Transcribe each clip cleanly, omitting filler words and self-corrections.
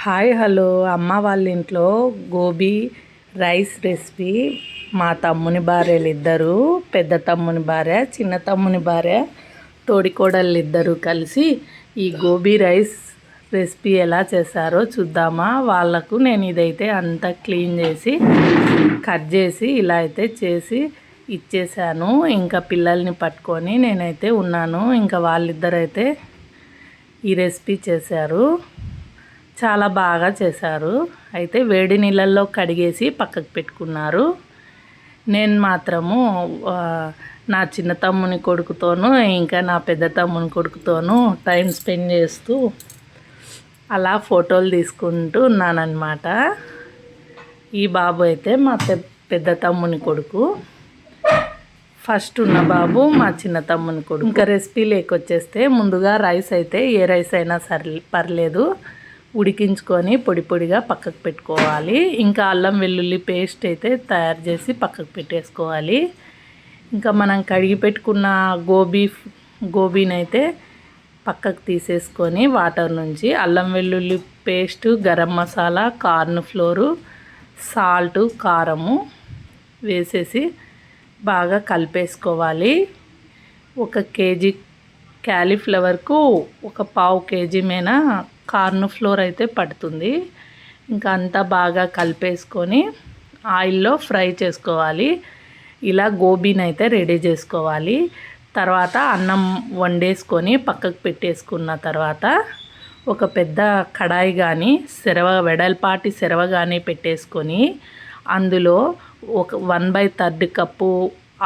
Hi hello అమ్మ వాళ్ళ ఇంట్లో గోబీ రైస్ రెసిపీ. మా తమ్ముని భార్యలు ఇద్దరు, పెద్ద తమ్ముని భార్య, చిన్న తమ్ముని భార్య, తోడికోడళ్ళు ఇద్దరు కలిసి ఈ గోబీ రైస్ రెసిపీ ఎలా చేశారో చూద్దామా. వాళ్ళకు నేను ఇదైతే అంతా క్లీన్ చేసి కట్ చేసి ఇలా అయితే చేసి ఇచ్చేసాను. ఇంకా పిల్లల్ని పట్టుకొని నేనైతే ఉన్నాను. ఇంకా వాళ్ళిద్దరైతే ఈ రెసిపీ చేశారు. చాలా బాగా చేశారు. అయితే వేడి నీళ్ళల్లో కడిగేసి పక్కకు పెట్టుకున్నారు. నేను మాత్రము నా చిన్న తమ్ముని కొడుకుతోనూ ఇంకా నా పెద్ద తమ్ముని కొడుకుతోనూ టైం స్పెండ్ చేస్తూ అలా ఫోటోలు తీసుకుంటూ ఉన్నానన్నమాట. ఈ బాబు అయితే మా పెద్ద తమ్ముని కొడుకు, ఫస్ట్ ఉన్న బాబు మా చిన్న తమ్ముని కొడుకు. ఇంకా రెసిపీ లేకొచ్చేస్తే ముందుగా రైస్ అయితే ఏ రైస్ అయినా పర్లేదు ఉడికించుకొని పొడి పొడిగా పక్కకు పెట్టుకోవాలి. ఇంకా అల్లం వెల్లుల్లి పేస్ట్ అయితే తయారు చేసి పక్కకు పెట్టేసుకోవాలి. ఇంకా మనం కడిగి పెట్టుకున్న గోబీని అయితే పక్కకు తీసేసుకొని వాటర్ నుంచి అల్లం వెల్లుల్లి paste, garam masala, corn flour, salt, కారము వేసేసి బాగా కలిపేసుకోవాలి. 1 కేజీ క్యాలీఫ్లవర్కు 1/4 కేజీ మేన కార్న్ ఫ్లోర్ అయితే పడుతుంది. ఇంకా అంతా బాగా కలిపేసుకొని ఆయిల్లో ఫ్రై చేసుకోవాలి. ఇలా గోబీని అయితే రెడీ చేసుకోవాలి. తర్వాత అన్నం వండేసుకొని పక్కకు పెట్టేసుకున్న తర్వాత ఒక పెద్ద కడాయి కానీ వెడల్పాటి సెరవ కానీ పెట్టేసుకొని అందులో 1/3 కప్పు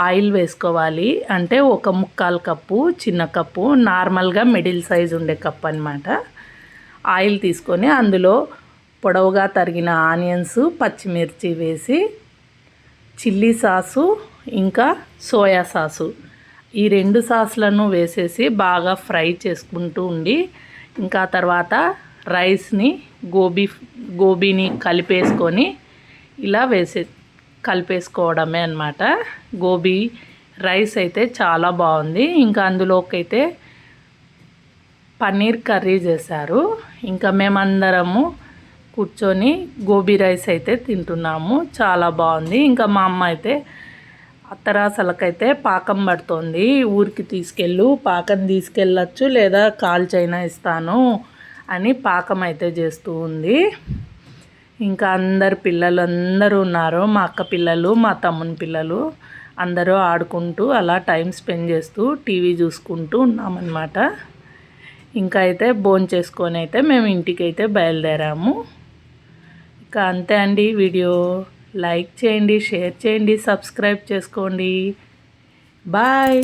ఆయిల్ వేసుకోవాలి. అంటే 1/4 కప్పు చిన్న కప్పు, నార్మల్గా మిడిల్ సైజ్ ఉండే కప్పు అనమాట. ఆయిల్ తీసుకొని అందులో పొడవుగా తరిగిన ఆనియన్స్, పచ్చిమిర్చి వేసి చిల్లీ సాసు ఇంకా సోయా సాసు ఈ 2 సాసులను వేసేసి బాగా ఫ్రై చేసుకుంటూ ఉండి ఇంకా తర్వాత రైస్ని గోబీని కలిపేసుకొని ఇలా కలిపేసుకోవడమే అన్నమాట. గోబీ రైస్ అయితే చాలా బాగుంది. ఇంకా అందులోకి అయితే పన్నీర్ కర్రీ చేశారు. ఇంకా మేమందరము కూర్చొని గోబీ రైస్ అయితే తింటున్నాము. చాలా బాగుంది. ఇంకా మా అమ్మ అయితే అత్తరాసలకైతే పాకం పడుతోంది. ఊరికి పాకం తీసుకెళ్ళచ్చు లేదా కాల్చైనా ఇస్తాను అని పాకం అయితే చేస్తూ ఉంది. ఇంకా పిల్లలందరూ ఉన్నారు. మా అక్క పిల్లలు, మా తమ్ముని పిల్లలు అందరూ ఆడుకుంటూ అలా టైం స్పెండ్ చేస్తూ టీవీ చూసుకుంటూ ఉన్నామన్నమాట. ఇంకా అయితే భోంచేసుకొని అయితే మేము ఇంటికైతే బయలుదేరాము. ఇంకా అంతే అండి. వీడియో లైక్ చేయండి, షేర్ చేయండి, సబ్స్క్రైబ్ చేసుకోండి. బాయ్.